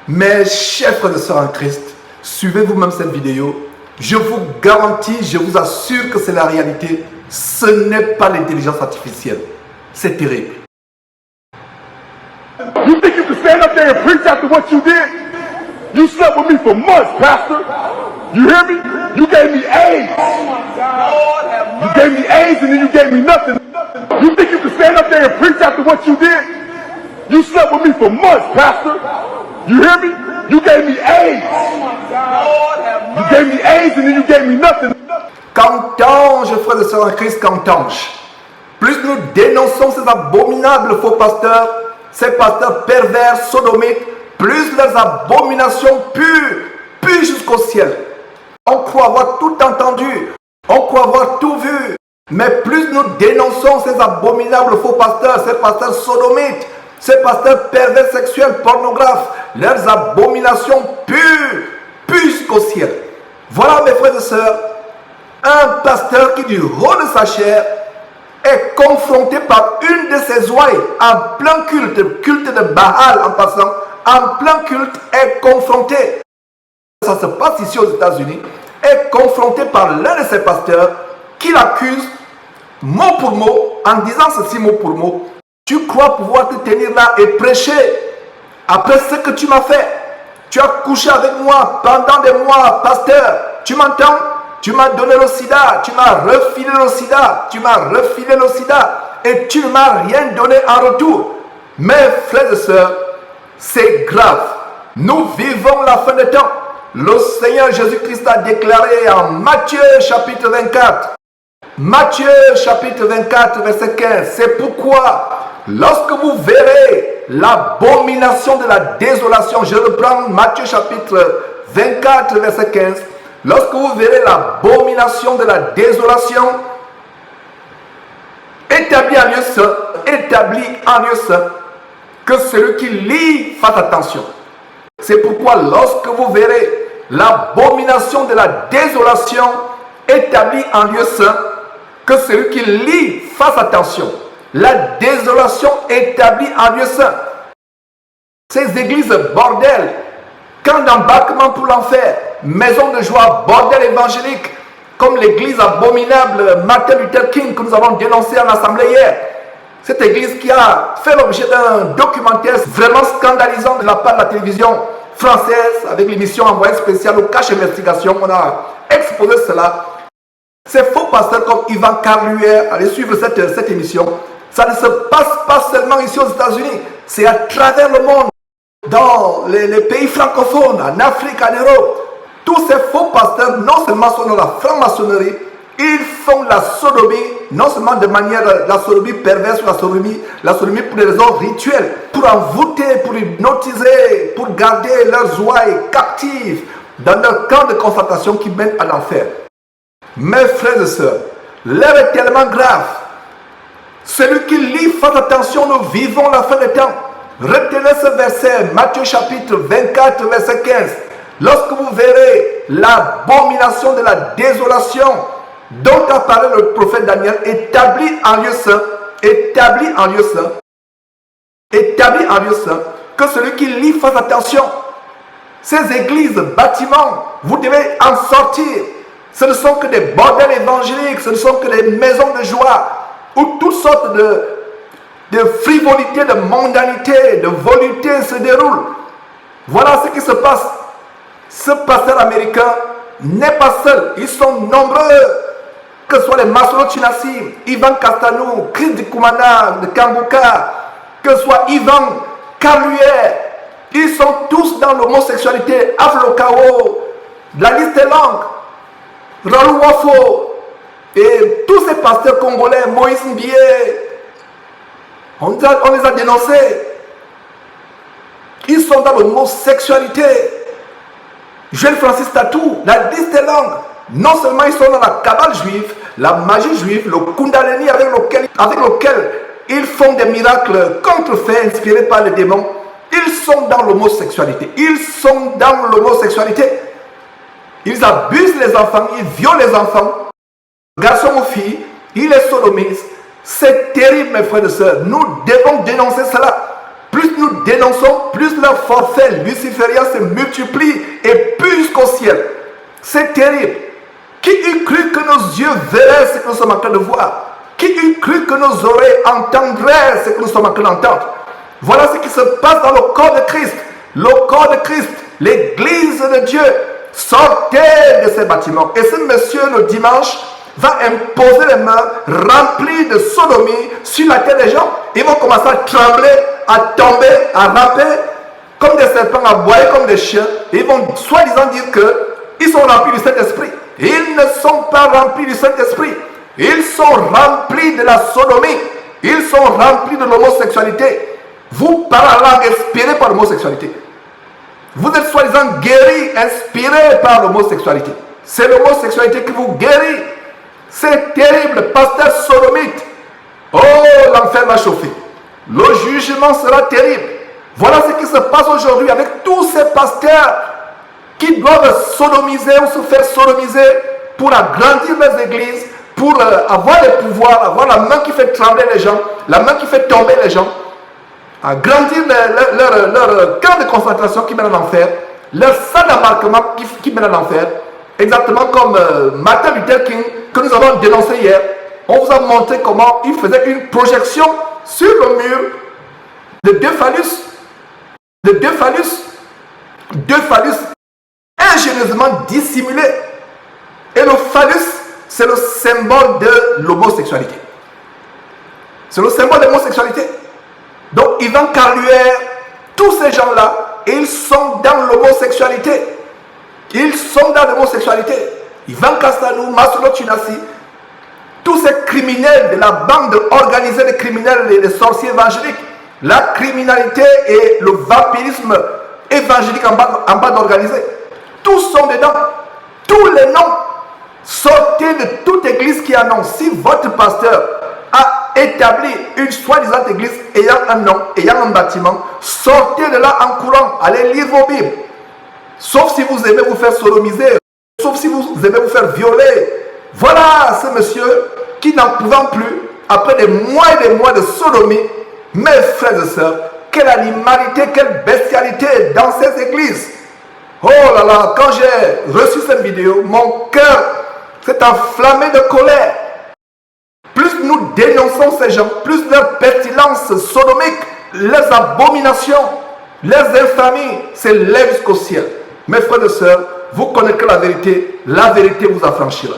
Mes chers frères et sœurs en Christ, suivez vous-même cette vidéo. Je vous garantis, je vous assure que c'est la réalité. Ce n'est pas l'intelligence artificielle. C'est terrible. You think you can stand up there and preach after what you did? You slept with me for months, Pastor. You hear me? You gave me AIDS. You gave me AIDS and then you gave me nothing. You think you can stand up there and preach after what you did? You slept with me for months, Pastor. You hear me? You gave me AIDS. You gave me AIDS and then you gave me nothing. Qu'entends-je, frères et sœurs en Christ, qu'entends-je? Plus nous dénonçons ces abominables faux pasteurs, ces pasteurs pervers, sodomites, plus leurs abominations puent jusqu'au ciel. On croit avoir tout entendu, on croit avoir tout vu, mais plus nous dénonçons ces abominables faux pasteurs, ces pasteurs sodomites, ces pasteurs pervers sexuels, pornographes, leurs abominations puent jusqu'au ciel. Voilà, mes frères et sœurs, un pasteur qui du haut de sa chair est confronté par une de ses ouailles en plein culte de Baal en passant, en plein culte est confronté, ça se passe ici aux États-Unis, est confronté par l'un de ses pasteurs qui l'accuse mot pour mot en disant ceci mot pour mot. Tu crois pouvoir te tenir là et prêcher après ce que tu m'as fait? Tu as couché avec moi pendant des mois, pasteur. Tu m'entends? Tu m'as donné le sida, tu m'as refilé le sida, et tu ne m'as rien donné en retour. Mes frères et sœurs, c'est grave. Nous vivons la fin des temps. Le Seigneur Jésus-Christ a déclaré en Matthieu chapitre 24. Matthieu chapitre 24 verset 15. C'est pourquoi lorsque vous verrez l'abomination de la désolation, je reprends Matthieu chapitre 24 verset 15. Lorsque vous verrez l'abomination de la désolation établie en lieu saint, que celui qui lit fasse attention. C'est pourquoi lorsque vous verrez l'abomination de la désolation établie en lieu saint, que celui qui lit fasse attention. La désolation établie en lieu saint. Ces églises bordel, camp d'embarquement pour l'enfer, maison de joie, bordel évangélique, comme l'église abominable Martin Luther King que nous avons dénoncé en assemblée hier. Cette église qui a fait l'objet d'un documentaire vraiment scandalisant de la part de la télévision française avec l'émission Envoyé spécial au Cache Investigation. On a exposé cela. Ces faux pasteurs comme Ivan Carluer, allez suivre cette émission. Ça ne se passe pas seulement ici aux États-Unis, c'est à travers le monde, dans les pays francophones, en Afrique, en Europe. Tous ces faux pasteurs, non seulement sont dans la franc-maçonnerie, ils font la sodomie, non seulement de manière, la sodomie perverse, la sodomie pour des raisons rituelles, pour envoûter, pour hypnotiser, pour garder leurs ouailles captives dans leur camp de concentration qui mène à l'enfer. Mes frères et sœurs, l'heure est tellement grave. Celui qui lit, fasse attention, nous vivons la fin des temps. Retenez ce verset, Matthieu chapitre 24, verset 15. Lorsque vous verrez l'abomination de la désolation dont a parlé le prophète Daniel, établi en lieu saint, que celui qui lit fasse attention. Ces églises, bâtiments, vous devez en sortir. Ce ne sont que des bordels évangéliques, ce ne sont que des maisons de joie, où toutes sortes de frivolité, de mondanité, de volupté se déroulent. Voilà ce qui se passe. Ce pasteur américain n'est pas seul. Ils sont nombreux. Que ce soit les Masolo Chinasi, Ivan Castanou, Chris Dikumana de Kambuka, que ce soit Ivan Carluer, ils sont tous dans l'homosexualité, Aflokao, la liste est longue. Raoul Wafo, et tous ces pasteurs congolais, Moïse Mbié, on les a dénoncés. Ils sont dans l'homosexualité. Jeune Francis Tatou, la liste est longue. Non seulement ils sont dans la cabale juive, la magie juive, le Kundalini avec lequel ils font des miracles contrefaits inspirés par les démons. Ils sont dans l'homosexualité. Ils abusent les enfants, ils violent les enfants, garçons ou filles, ils les sodomisent. C'est terrible, mes frères et sœurs. Nous devons dénoncer cela. plus nous dénonçons, plus leur forfait luciférien se multiplie et pue jusqu'au ciel. C'est terrible. Qui eût cru que nos yeux verraient ce que nous sommes en train de voir? Qui eût cru que nos oreilles entendraient ce que nous sommes en train d'entendre? Voilà ce qui se passe dans le corps de Christ. Le corps de Christ, l'église de Dieu. Sortez de ces bâtiments. Et ce monsieur, le dimanche, va imposer les mains remplies de sodomie sur la tête des gens. Ils vont commencer à trembler, à tomber, à ramper comme des serpents, à aboyer comme des chiens. Et ils vont soi-disant dire qu'ils sont remplis du Saint-Esprit. Ils ne sont pas remplis du Saint-Esprit. Ils sont remplis de la sodomie. Ils sont remplis de l'homosexualité. Vous parlez la langue inspirée par l'homosexualité. Vous êtes soi-disant guéris, inspirés par l'homosexualité. C'est l'homosexualité qui vous guérit. C'est terrible, pasteur sodomite. Oh, l'enfer va chauffer. Le jugement sera terrible. Voilà ce qui se passe aujourd'hui avec tous ces pasteurs qui doivent sodomiser ou se faire sodomiser pour agrandir les églises, pour avoir le pouvoir, avoir la main qui fait trembler les gens, la main qui fait tomber les gens, agrandir leur camp de concentration qui mène à l'enfer, leur salle d'embarquement qui mène à l'enfer, exactement comme Martin Luther King que nous avons dénoncé hier. On vous a montré comment il faisait une projection sur le mur de deux phallus ingénieusement dissimulés. Et le phallus, c'est le symbole de l'homosexualité. C'est le symbole de l'homosexualité. Donc Ivan Carluère, tous ces gens-là, ils sont dans l'homosexualité. Ils sont dans l'homosexualité. Ivan Castanou, Masolo Tunasi, tous ces criminels de la bande organisée des criminels et des sorciers évangéliques, la criminalité et le vampirisme évangélique en bande organisée, tous sont dedans. Tous les noms. Sortez de toute église qui annonce. Si votre pasteur a établi une soi-disant église ayant un nom, ayant un bâtiment, sortez de là en courant. Allez lire vos Bibles. Sauf si vous aimez vous faire sodomiser, sauf si vous aimez vous faire violer. Voilà ce monsieur qui n'en pouvant plus, après des mois et des mois de sodomie, mes frères et sœurs, quelle animalité, quelle bestialité dans ces églises. Oh là là, quand j'ai reçu cette vidéo, mon cœur s'est enflammé de colère. Plus nous dénonçons ces gens, plus leur pestilence sodomique, leurs abominations, leurs infamies s'élèvent jusqu'au ciel. Mes frères et sœurs, vous connaîtrez la vérité vous affranchira.